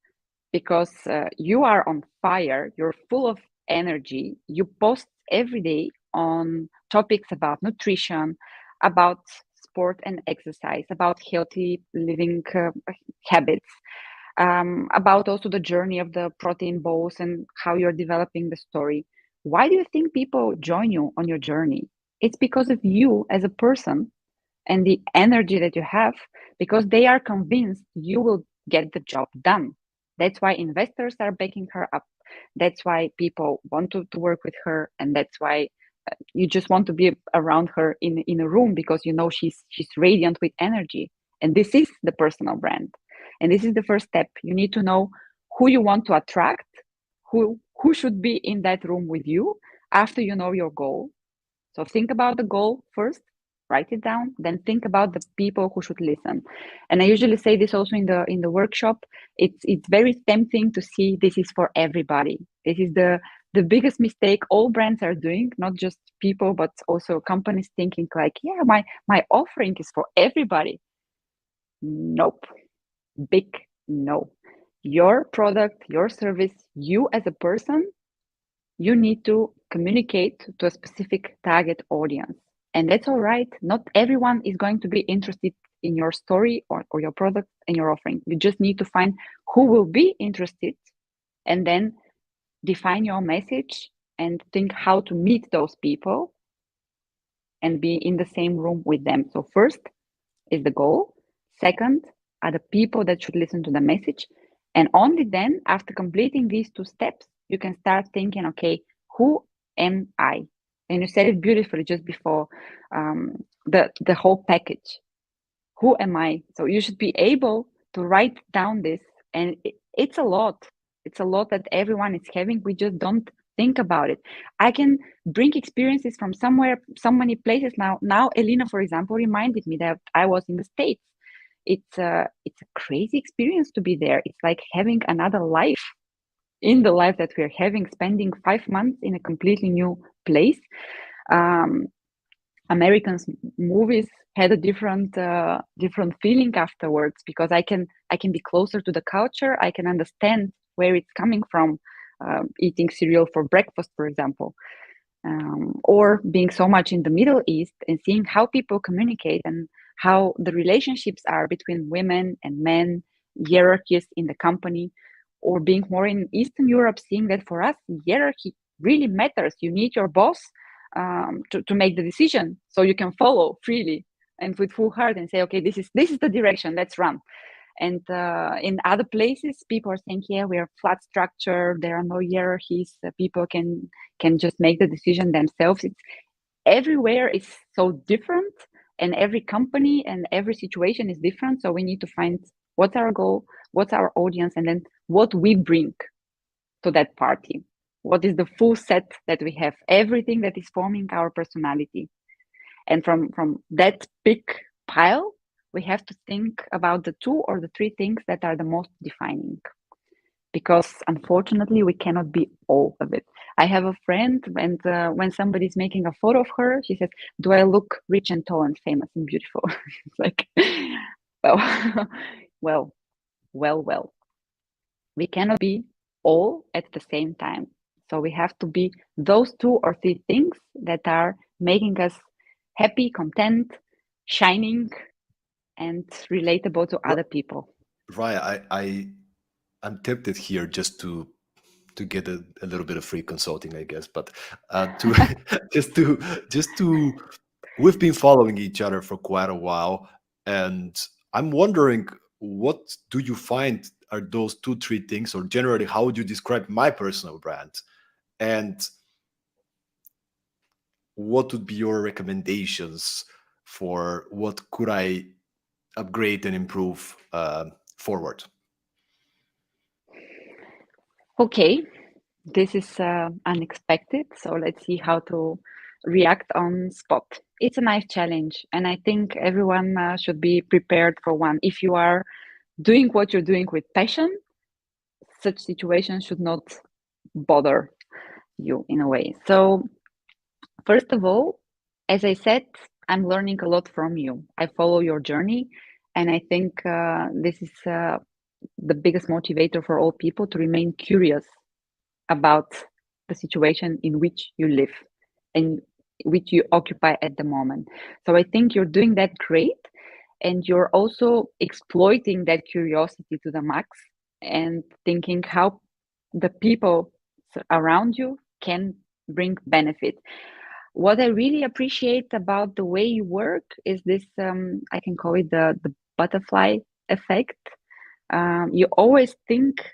Because you are on fire, you're full of energy, you post every day on topics about nutrition, about sport and exercise, about healthy living habits, about also the journey of the protein balls and how you're developing the story. Why do you think people join you on your journey? It's because of you as a person and the energy that you have, because they are convinced you will get the job done. That's why investors are backing her up. That's why people want to work with her, and that's why you just want to be around her in a room, because you know she's radiant with energy. And this is the personal brand. And this is the first step. You need to know who you want to attract, who should be in that room with you after you know your goal. So think about the goal first, write it down, then think about the people who should listen. And I usually say this also in the workshop. It's very tempting to see this is for everybody. This is the biggest mistake all brands are doing, not just people, but also companies thinking like, yeah, my offering is for everybody. Nope. Big no. Your product, your service, you as a person, you need to communicate to a specific target audience. And that's all right. Not everyone is going to be interested in your story or your product and your offering. You just need to find who will be interested, and then define your message and think how to meet those people and be in the same room with them. So first is the goal. Second are the people that should listen to the message. And only then, after completing these two steps, you can start thinking, okay, who am I? And you said it beautifully just before, the whole package. Who am I? So you should be able to write down this. And it's a lot. It's a lot that everyone is having. We just don't think about it. I can bring experiences from somewhere, so many places. Now Elena, for example, reminded me that I was in the States. It's a crazy experience to be there. It's like having another life in the life that we're having, spending 5 months in a completely new place. um, Americans movies had a different feeling afterwards, because I can be closer to the culture. I can understand where it's coming from. Eating cereal for breakfast, for example, or being so much in the Middle East and seeing how people communicate and how the relationships are between women and men, hierarchies in the company, or being more in Eastern Europe, seeing that for us, hierarchy really matters. You need your boss to make the decision so you can follow freely and with full heart and say, okay, this is the direction, let's run. And in other places, people are saying, yeah, we are flat structure, there are no hierarchies, people can just make the decision themselves. It's everywhere is so different, and every company and every situation is different. So we need to find what's our goal, what's our audience, and then what we bring to that party. What is the full set that we have, everything that is forming our personality. And from that big pile, we have to think about the 2 or the 3 things that are the most defining, because unfortunately we cannot be all of it. I have a friend, and when somebody's making a photo of her, she says, do I look rich and tall and famous and beautiful? It's like, well, well, we cannot be all at the same time. So we have to be those 2 or 3 things that are making us happy, content, shining, and relatable to other people. Raya, I'm tempted here just to get a little bit of free consulting, I guess, but to just to just to we've been following each other for quite a while, and I'm wondering, what do you find are those 2, 3 things, or generally, how would you describe my personal brand, and what would be your recommendations for what could I upgrade and improve forward? Okay, this is unexpected, so let's see how to react on spot. It's a nice challenge, and I think everyone should be prepared for one. If you are doing what you're doing with passion, such situations should not bother you in a way. So, first of all, as I said, I'm learning a lot from you. I follow your journey, and I think this is the biggest motivator for all people to remain curious about the situation in which you live and which you occupy at the moment. So I think you're doing that great, and you're also exploiting that curiosity to the max and thinking how the people around you can bring benefit. What I really appreciate about the way you work is this, I can call it the butterfly effect. You always think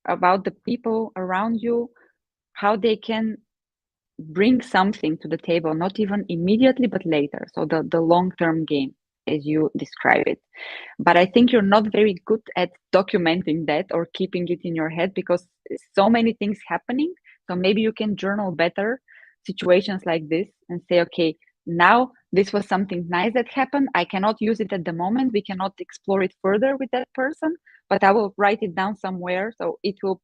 about the people around you, how they can bring something to the table, not even immediately, but later. So the long-term game, as you describe it. But I think you're not very good at documenting that or keeping it in your head, because so many things happening. So maybe you can journal better situations like this and say, okay, now this was something nice that happened. I cannot use it at the moment. We cannot explore it further with that person, but I will write it down somewhere so it will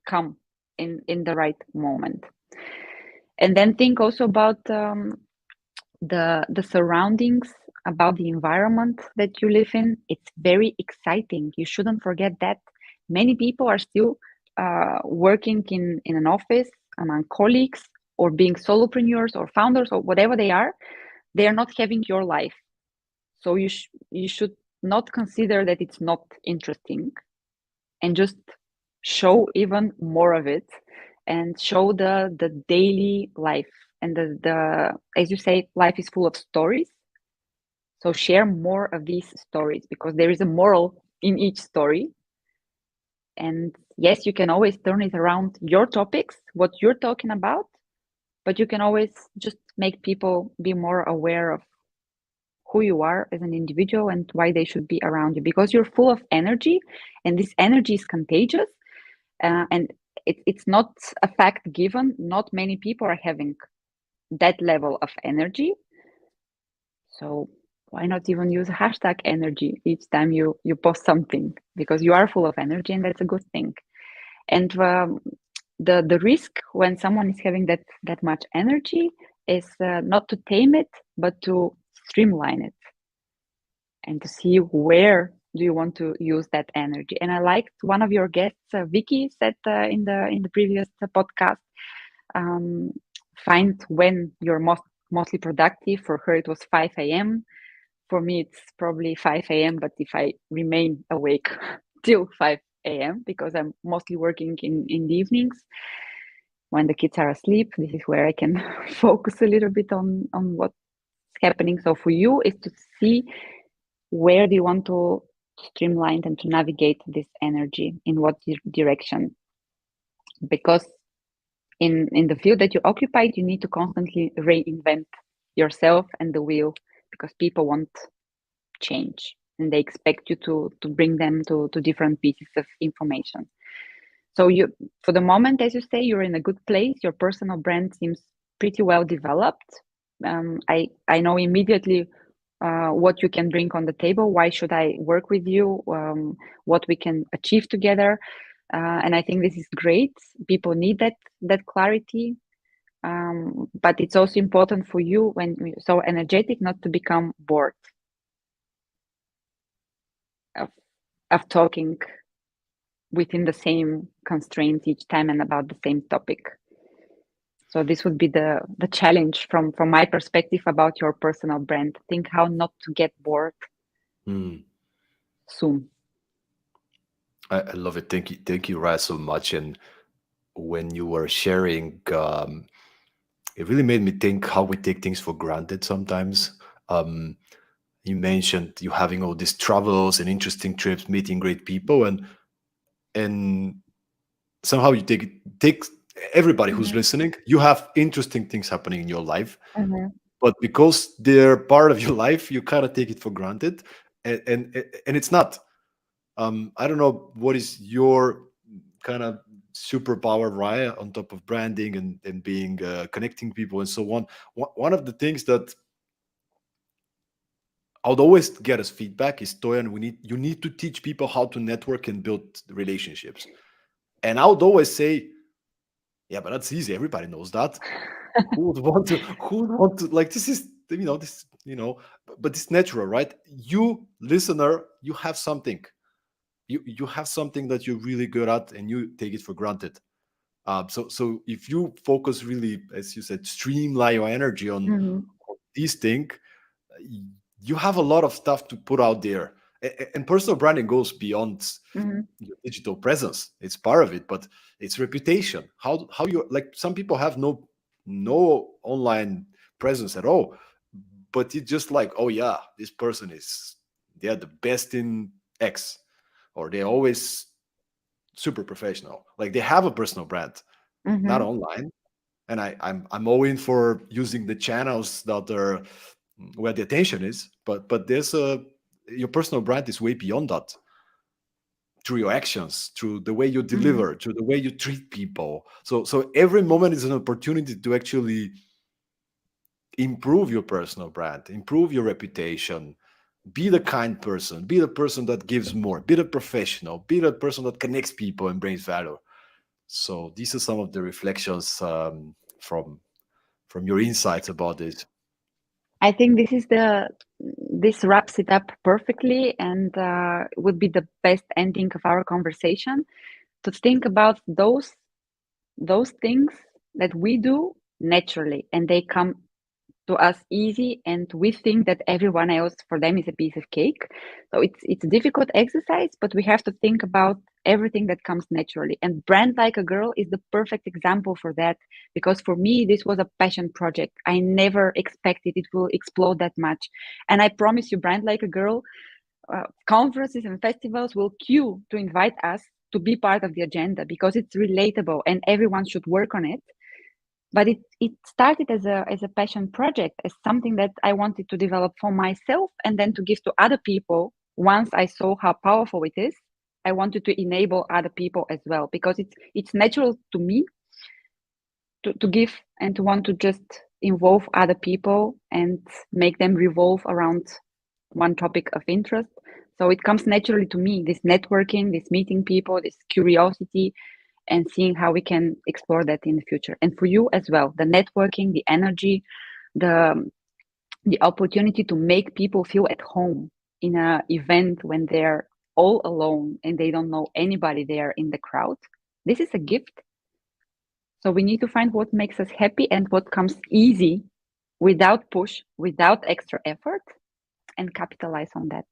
come in the right moment. And then think also about the surroundings, about the environment that you live in. It's very exciting. You shouldn't forget that. Many people are still working in an office among colleagues, or being solopreneurs or founders or whatever they are. They are not having your life. So you should not consider that it's not interesting, and just show even more of it, and show the daily life. And the as you say, life is full of stories, so share more of these stories, because there is a moral in each story. And yes, you can always turn it around your topics, what you're talking about, but you can always just make people be more aware of who you are as an individual and why they should be around you, because you're full of energy, and this energy is contagious. And it's not a fact given. Not many people are having that level of energy. So why not even use hashtag energy each time you post something, because you are full of energy and that's a good thing. And the risk when someone is having that much energy is not to tame it, but to streamline it and to see where do you want to use that energy. And I liked one of your guests, Vicky, said in the previous podcast, um, find when you're mostly productive. For her, it was 5 a.m. For me, it's probably 5 a.m. But if I remain awake till 5 a.m. because I'm mostly working in the evenings when the kids are asleep, this is where I can focus a little bit on what's happening. So for you is to see where do you want to streamline and to navigate this energy in what direction, because in the field that you occupied, you need to constantly reinvent yourself and the wheel, because people want change and they expect you to bring them to different pieces of information. So you, for the moment, as you say, you're in a good place. Your personal brand seems pretty well developed. I know immediately what you can bring on the table. Why should I work with you? What we can achieve together, and I think this is great. People need that clarity, but it's also important for you when you're so energetic not to become bored of of talking within the same constraints each time and about the same topic. So this would be the challenge from my perspective about your personal brand. Think how not to get bored soon. I love it. Thank you, Raya, so much. And when you were sharing, it really made me think how we take things for granted sometimes. You mentioned you having all these travels and interesting trips, meeting great people, and somehow you take everybody who's Mm-hmm. listening. You have interesting things happening in your life, Mm-hmm. but because they're part of your life, you kind of take it for granted, and it's not. I don't know what is your kind of superpower, Raya, on top of branding and being connecting people and so on. One of the things that I would always get as feedback is, Toyan, you need to teach people how to network and build relationships. And I would always say, yeah, but that's easy. Everybody knows that. Who would want to like this is this but it's natural, right? You listener, you have something. You have something that you're really good at and you take it for granted. So if you focus really, as you said, streamline your energy Mm-hmm. on these things, you have a lot of stuff to put out there. And personal branding goes beyond Mm-hmm. your digital presence. It's part of it, but it's reputation. How you, like, some people have no online presence at all, but it's just like, oh yeah, this person is, they're the best in X, or they're always super professional. Like they have a personal brand, not Mm-hmm. online. And I'm all in for using the channels that are where the attention is, but there's a your personal brand is way beyond that, through your actions, through the way you Mm-hmm. deliver, through the way you treat people. So every moment is an opportunity to actually improve your personal brand, improve your reputation, be the kind person, be the person that gives more, be the professional, be the person that connects people and brings value. So these are some of the reflections from your insights about this. I think this wraps it up perfectly and would be the best ending of our conversation, to think about those things that we do naturally and they come to us easy, and we think that everyone else for them is a piece of cake. So it's a difficult exercise, but we have to think about everything that comes naturally, and Brand Like a Girl is the perfect example for that, because for me this was a passion project. I never expected it will explode that much, and I promise you, Brand Like a Girl conferences and festivals will queue to invite us to be part of the agenda, because it's relatable and everyone should work on it. But it started as a passion project, as something that I wanted to develop for myself and then to give to other people once I saw how powerful it is. I wanted to enable other people as well, because it's natural to me to give and to want to just involve other people and make them revolve around one topic of interest. So it comes naturally to me, this networking, this meeting people, this curiosity, and seeing how we can explore that in the future. And for you as well, the networking, the energy, the the opportunity to make people feel at home in an event when they're all alone and they don't know anybody there in the crowd. This is a gift. So we need to find what makes us happy and what comes easy without push, without extra effort, and capitalize on that.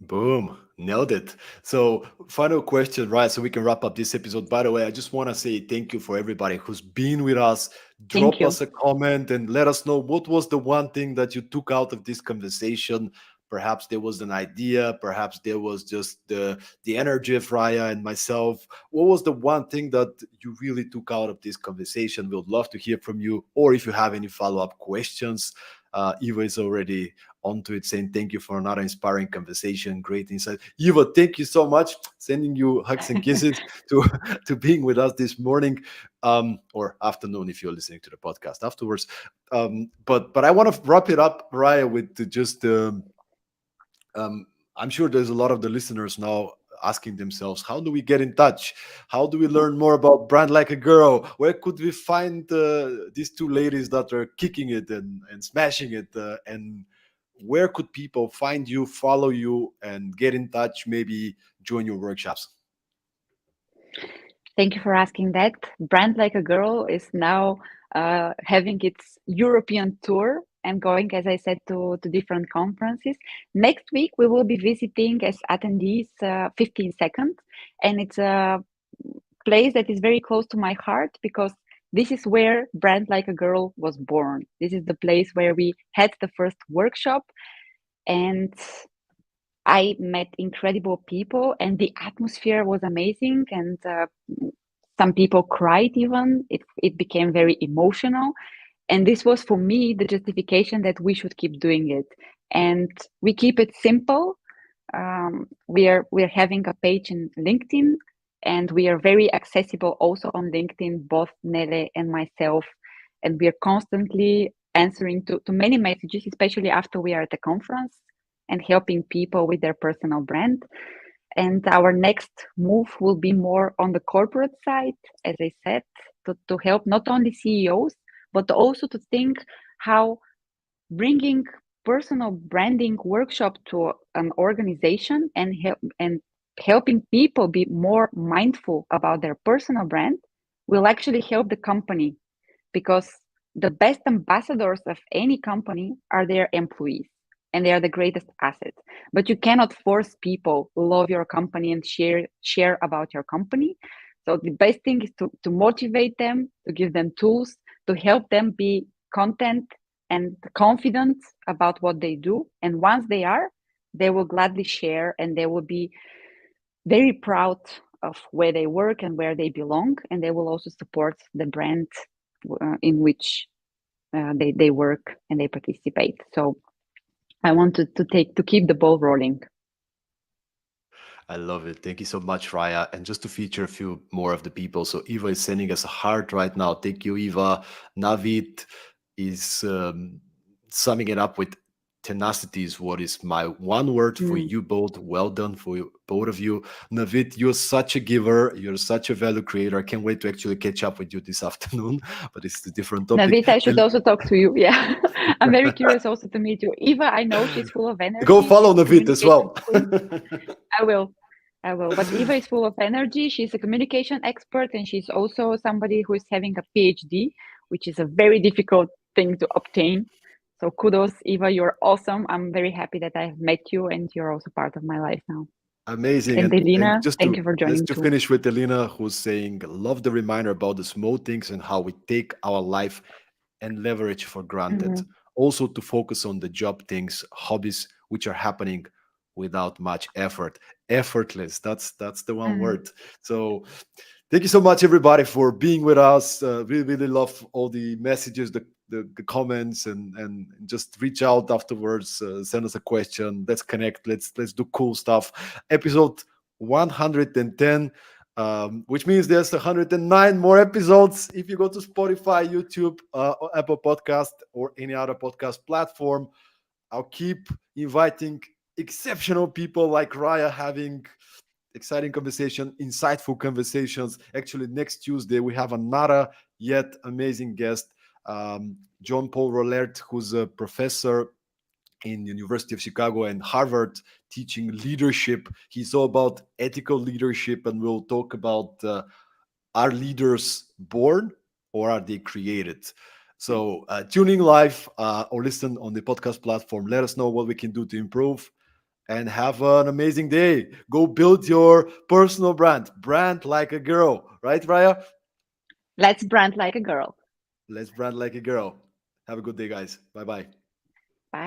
Boom, nailed it. So, final question, right? So we can wrap up this episode. By the way, I just want to say thank you for everybody who's been with us. Thank Drop you. us a comment and let us know what was the one thing that you took out of this conversation. Perhaps there was an idea, perhaps there was just the energy of Raya and myself. What was the one thing that you really took out of this conversation? We'd love to hear from you. Or if you have any follow-up questions, Eva is already onto it, saying thank you for another inspiring conversation, great insight. Eva, thank you so much. Sending you hugs and kisses to to being with us this morning, or afternoon if you're listening to the podcast afterwards. But I want to wrap it up, Raya, with just I'm sure there's a lot of the listeners now asking themselves, how do we get in touch? How do we learn more about Brand Like a Girl? Where could we find these two ladies that are kicking it and smashing it? And where could people find you, follow you, and get in touch, maybe join your workshops? Thank you for asking that. Brand Like a Girl is now having its European tour and going, as I said, to different conferences. Next week, we will be visiting as attendees 15 Seconds, and it's a place that is very close to my heart because this is where Brand Like a Girl was born. This is the place where we had the first workshop, and I met incredible people, and the atmosphere was amazing. And some people cried even. It became very emotional. And this was for me the justification that we should keep doing it. And we keep it simple. We're having a page in LinkedIn, and we are very accessible also on LinkedIn, both Nele and myself. And we are constantly answering to many messages, especially after we are at the conference and helping people with their personal brand. And our next move will be more on the corporate side, as I said, to help not only CEOs, but also to think how bringing personal branding workshop to an organization and helping people be more mindful about their personal brand will actually help the company, because the best ambassadors of any company are their employees, and they are the greatest asset. But you cannot force people love your company and share about your company. So the best thing is to motivate them, to give them tools, to help them be content and confident about what they do. And once they are, they will gladly share, and they will be very proud of where they work and where they belong. And they will also support the brand in which they work and they participate. So I wanted to keep the ball rolling. I love it. Thank you so much, Raya. And just to feature a few more of the people. So Eva is sending us a heart right now. Thank you, Eva. Navid is summing it up with tenacity is what is my one word for Mm. you both. Well done for you, both of you. Navid, you're such a giver. You're such a value creator. I can't wait to actually catch up with you this afternoon, but it's a different topic. Navita, I should also talk to you. Yeah, I'm very curious also to meet you. Eva, I know she's full of Go energy. follow She's a Navid as communication well. queen. I will. I will. But Eva is full of energy. She's a communication expert, and she's also somebody who is having a PhD, which is a very difficult thing to obtain. So kudos, Eva. You're awesome. I'm very happy that I have met you, and you're also part of my life now. Amazing. And And Elena, just thank to you for let's joining to too. finish with Elena, who's saying, love the reminder about the small things and how we take our life and leverage for granted. Mhm. Also to focus on the job things, hobbies which are happening without much effort. Effortless. That's the one Mhm. word. So thank you so much, everybody, for being with us. Really love all the messages, the comments, and just reach out afterwards. Send us a question. Let's connect. Let's do cool stuff. Episode 110, which means there's 109 more episodes. If you go to Spotify, YouTube, or Apple Podcast, or any other podcast platform, I'll keep inviting exceptional people like Raya, having exciting conversation, insightful conversations. Actually, next Tuesday we have another yet amazing guest, John Paul Rollert, who's a professor in University of Chicago and Harvard, teaching leadership. He's all about ethical leadership, and we'll talk about are leaders born or are they created? So tune in live or listen on the podcast platform. Let us know what we can do to improve, and have an amazing day. Go build your personal brand. Brand like a girl, right, Raya? Let's brand like a girl. Let's brand like a girl. Have a good day, guys. Bye bye.